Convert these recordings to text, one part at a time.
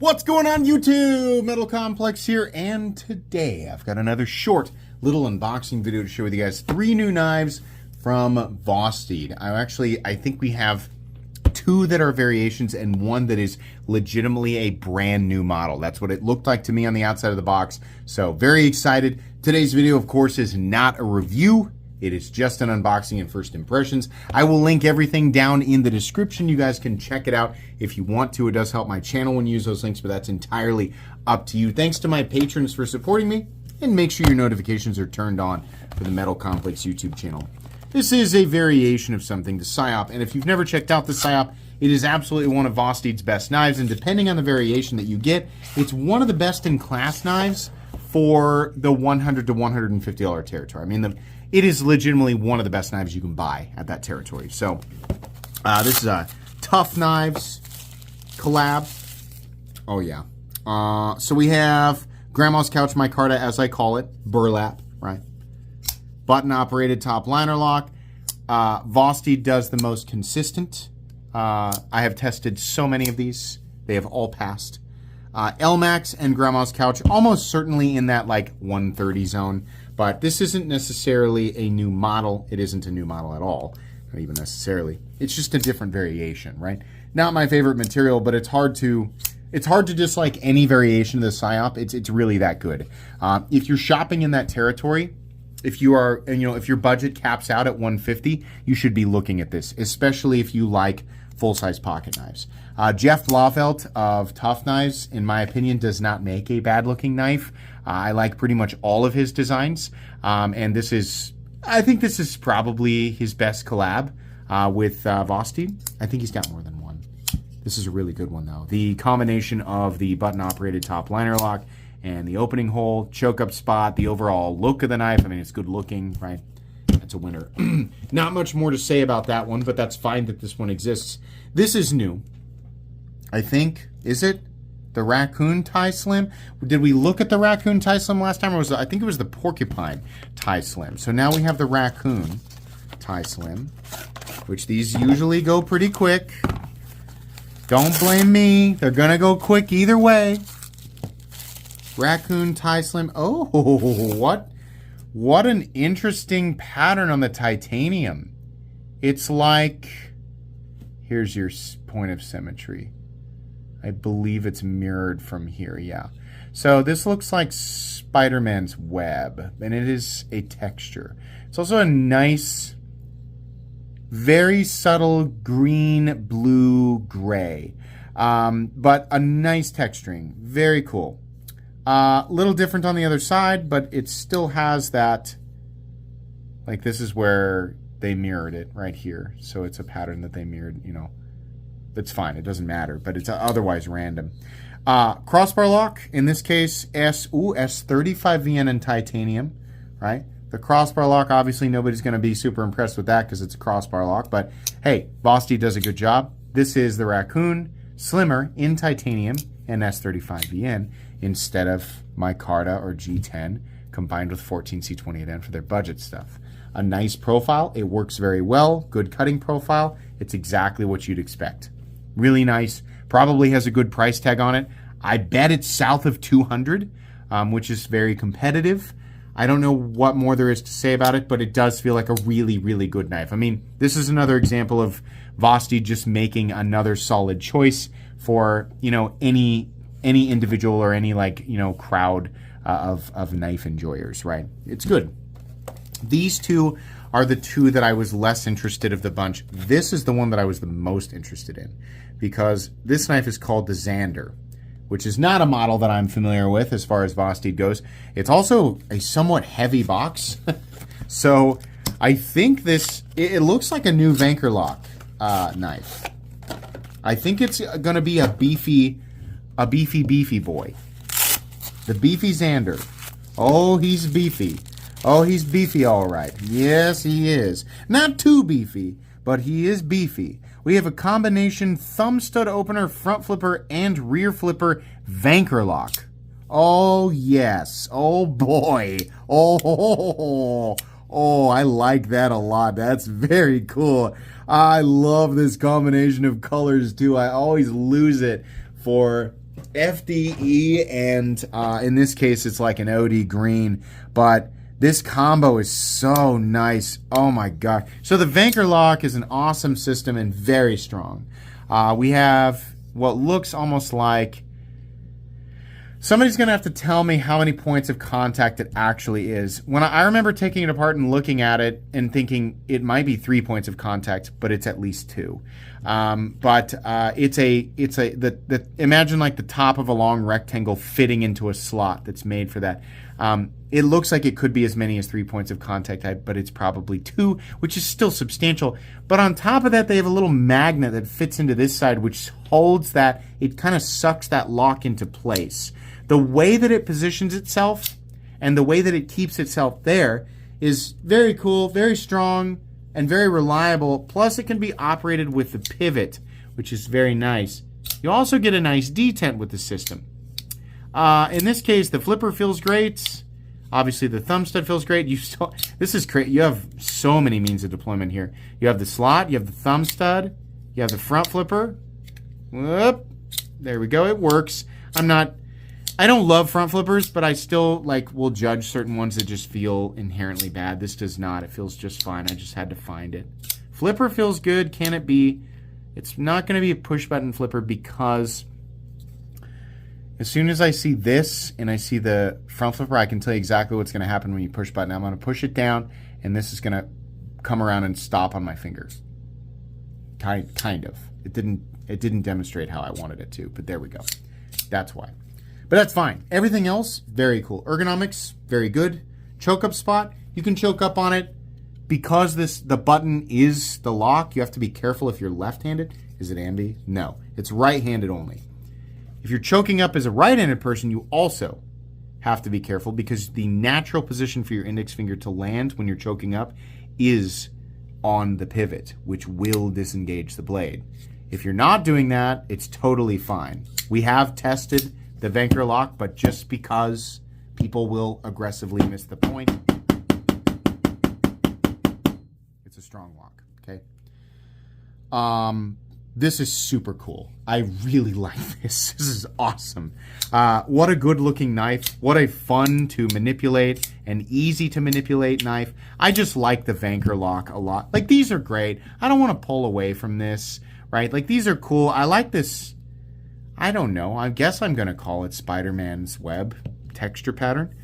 What's going on YouTube? Metal Complex here, and today I've got another short little unboxing video to share with you guys. 3 new knives from Vosteed. I think we have 2 that are variations and 1 that is legitimately a brand new model. That's what it looked like to me on the outside of the box. So very excited. Today's video, of course, is not a review. It is just an unboxing and first impressions. I will link everything down in the description. You guys can check it out if you want to. It does help my channel when you use those links, but that's entirely up to you. Thanks to my patrons for supporting me, and make sure your notifications are turned on for the Metal Complex YouTube channel. This is a variation of something, the Scop, and if you've never checked out the Scop, it is absolutely one of Vosteed's best knives, and depending on the variation that you get, it's one of the best in class knives for the $100 to $150 territory. I mean, it is legitimately one of the best knives you can buy at that territory. So, this is a Tough Knives collab. Oh, yeah. So we have Grandma's Couch Micarta, as I call it, burlap, right? Button-operated top liner lock. Vosteed does the most consistent. I have tested so many of these. They have all passed. LMAX and Grandma's Couch, almost certainly in that like 130 zone. But this isn't necessarily a new model. It isn't a new model at all. Not even necessarily. It's just a different variation, right? Not my favorite material, but it's hard to dislike any variation of the Scop. It's really that good. If you're shopping in that territory, if you are, if your budget caps out at 150, you should be looking at this, especially if you like full-size pocket knives. Jeff Blauvelt of Tough Knives, in my opinion, does not make a bad-looking knife. I like pretty much all of his designs, and I think this is probably his best collab with Vosteed. I think he's got more than one. This is a really good one, though. The combination of the button-operated top liner lock and the opening hole, choke-up spot, the overall look of the knife, I mean, it's good-looking, right? That's a winner. Not much more to say about that one, but that's fine that this one exists. This is new. I think, is it the Raccoon Ti Slim? Did we look at the Raccoon Ti Slim last time, or was it, I think it was the Porcupine Ti Slim. So now we have the Raccoon Ti Slim, which these usually go pretty quick. Don't blame me. They're going to go quick either way. Raccoon Ti Slim. Oh, what an interesting pattern on the titanium. It's like, here's your point of symmetry. I believe it's mirrored from here, yeah. So this looks like Spider-Man's web, and it is a texture. It's also a nice, very subtle green, blue, gray, but a nice texturing. Very cool. A little different on the other side, but it still has that, like this is where they mirrored it right here. So it's a pattern that they mirrored, that's fine. It doesn't matter, but it's otherwise random. Crossbar lock, in this case, S35VN in titanium, right? The crossbar lock, obviously nobody's going to be super impressed with that because it's a crossbar lock, but hey, Vosteed does a good job. This is the Raccoon Slimmer in titanium and S35VN instead of Micarta or G10 combined with 14C28N for their budget stuff. A nice profile. It works very well. Good cutting profile. It's exactly what you'd expect. Really nice. Probably has a good price tag on it. I bet it's south of 200, which is very competitive. I don't know what more there is to say about it, but it does feel like a really, really good knife. I mean, this is another example of Vosteed just making another solid choice for, any individual or any crowd of knife enjoyers, right? It's good. These two are the 2 that I was less interested of the bunch. This is the one that I was the most interested in because this knife is called the Zander, which is not a model that I'm familiar with as far as Vosteed goes. It's also a somewhat heavy box. So I think it looks like a new Vankerlock knife. I think it's going to be a beefy boy. The beefy Zander. Oh, he's beefy. Oh, he's beefy all right. Yes, he is. Not too beefy, but he is beefy. We have a combination thumb stud opener, front flipper, and rear flipper Vankerlock. Oh, yes. Oh, boy. Oh, I like that a lot. That's very cool. I love this combination of colors, too. I always lose it for FDE, and in this case, it's like an OD green, but this combo is so nice. Oh my god. So the Vanker lock is an awesome system and very strong. We have what looks almost like... Somebody's going to have to tell me how many points of contact it actually is. When I remember taking it apart and looking at it and thinking it might be 3 points of contact, but it's at least 2. Imagine like the top of a long rectangle fitting into a slot that's made for that. It looks like it could be as many as 3 points of contact, but it's probably 2, which is still substantial. But on top of that, they have a little magnet that fits into this side, which holds that. It kind of sucks that lock into place. The way that it positions itself and the way that it keeps itself there is very cool, very strong, and very reliable. Plus, it can be operated with the pivot, which is very nice. You also get a nice detent with the system. In this case, the flipper feels great. Obviously, the thumb stud feels great. This is great. You have so many means of deployment here. You have the slot, you have the thumb stud, you have the front flipper. Whoop. There we go. It works. I don't love front flippers, but I still will judge certain ones that just feel inherently bad. This does not. It feels just fine. I just had to find it. Flipper feels good. Can it be? It's not going to be a push button flipper because as soon as I see this and I see the front flipper, I can tell you exactly what's going to happen when you push button. I'm going to push it down, and this is going to come around and stop on my fingers. Kind of. It didn't demonstrate how I wanted it to, but there we go. That's why. But that's fine. Everything else, very cool. Ergonomics, very good. Choke up spot, you can choke up on it. Because the button is the lock, you have to be careful if you're left-handed. Is it ambi? No. It's right-handed only. If you're choking up as a right-handed person, you also have to be careful because the natural position for your index finger to land when you're choking up is on the pivot, which will disengage the blade. If you're not doing that, it's totally fine. We have tested the Vanker lock, but just because people will aggressively miss the point, it's a strong lock, okay? This is super cool. I really like this. This is awesome. What a good looking knife. What a fun to manipulate and easy to manipulate knife. I just like the Vanker lock a lot. Like, these are great. I don't want to pull away from this, right? Like, these are cool. I like this. I don't know. I guess I'm going to call it Spider-Man's web texture pattern.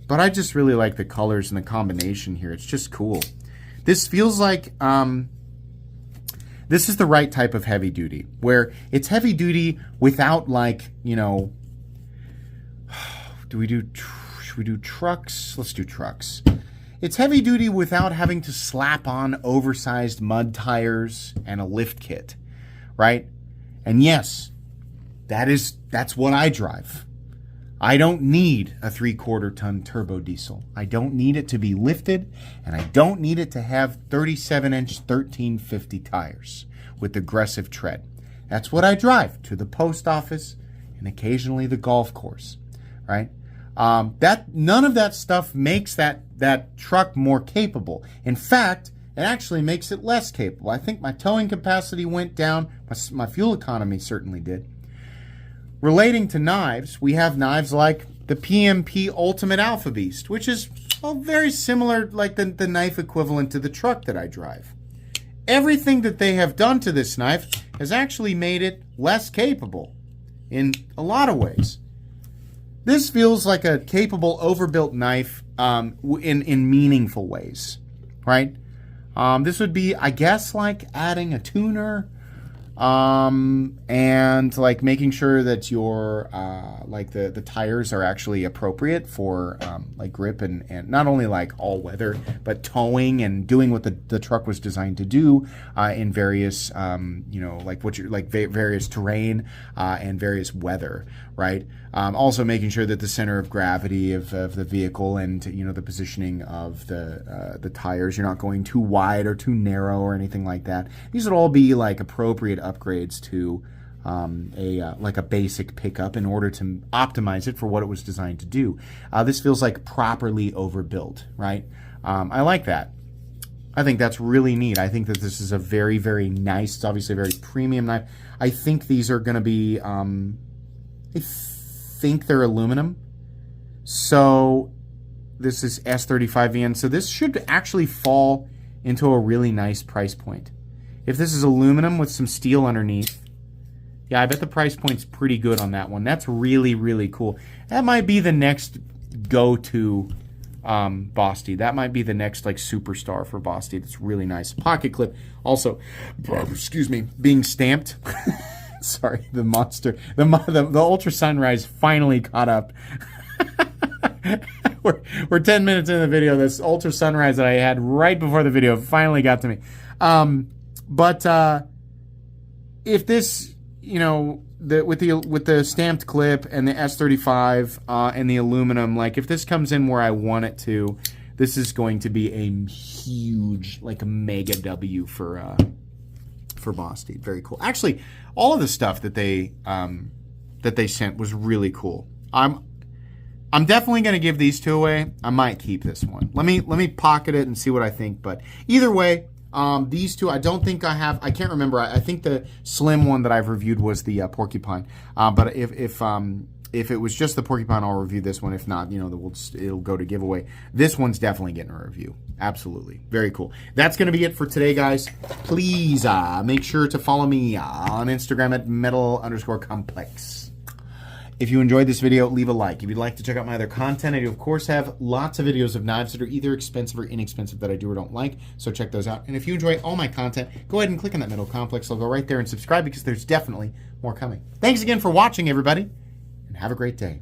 But I just really like the colors and the combination here. It's just cool. This feels like this is the right type of heavy duty, where it's heavy duty without, like, you know, should we do trucks? Let's do trucks. It's heavy duty without having to slap on oversized mud tires and a lift kit, right? And yes, that's what I drive. I don't need a 3/4 ton turbo diesel. I don't need it to be lifted, and I don't need it to have 37-inch 1350 tires with aggressive tread. That's what I drive to the post office and occasionally the golf course, right? None of that stuff makes that truck more capable. In fact, it actually makes it less capable. I think my towing capacity went down. My fuel economy certainly did. Relating to knives, we have knives like the PMP Ultimate Alpha Beast, which is very similar, like the knife equivalent to the truck that I drive. Everything that they have done to this knife has actually made it less capable in a lot of ways. This feels like a capable, overbuilt knife in meaningful ways, right? This would be, I guess, like adding a tuner, and like making sure that your like the tires are actually appropriate for like grip and not only like all weather, but towing and doing what the truck was designed to do in various you know, like various terrain and various weather, right? Also making sure that the center of gravity of the vehicle and, you know, the positioning of the tires, you're not going too wide or too narrow or anything like that. These would all be like appropriate upgrades to like a basic pickup in order to optimize it for what it was designed to do. This feels like properly overbuilt, right? I like that. I think that's really neat. I think that this is a very, very nice, it's obviously a very premium knife. I think these are going to be I think they're aluminum. So this is S35VN. So this should actually fall into a really nice price point. If this is aluminum with some steel underneath, yeah, I bet the price point's pretty good on that one. That's really, really cool. That might be the next go-to Vosteed. That might be the next like superstar for Vosteed. It's really nice. Pocket clip also, excuse me, being stamped. Sorry, the monster, the Ultra Sunrise finally caught up. we're 10 minutes into the video. This Ultra Sunrise that I had right before the video finally got to me. But if this, you know, with the stamped clip and the S35 and the aluminum, like if this comes in where I want it to, this is going to be a huge, like a mega W for Vosteed. Very cool. Actually, all of the stuff that they sent was really cool. I'm definitely going to give these two away. I might keep this one. Let me pocket it and see what I think. But either way, these two, I don't think I have. I can't remember. I think the slim one that I've reviewed was the porcupine. But if it was just the porcupine, I'll review this one. If not, you know, it'll go to giveaway. This one's definitely getting a review. Absolutely. Very cool. That's going to be it for today, guys. Please make sure to follow me on Instagram at metal_complex. If you enjoyed this video, leave a like. If you'd like to check out my other content, I do, of course, have lots of videos of knives that are either expensive or inexpensive that I do or don't like, so check those out. And if you enjoy all my content, go ahead and click on that Metal Complex. I'll go right there and subscribe because there's definitely more coming. Thanks again for watching, everybody, and have a great day.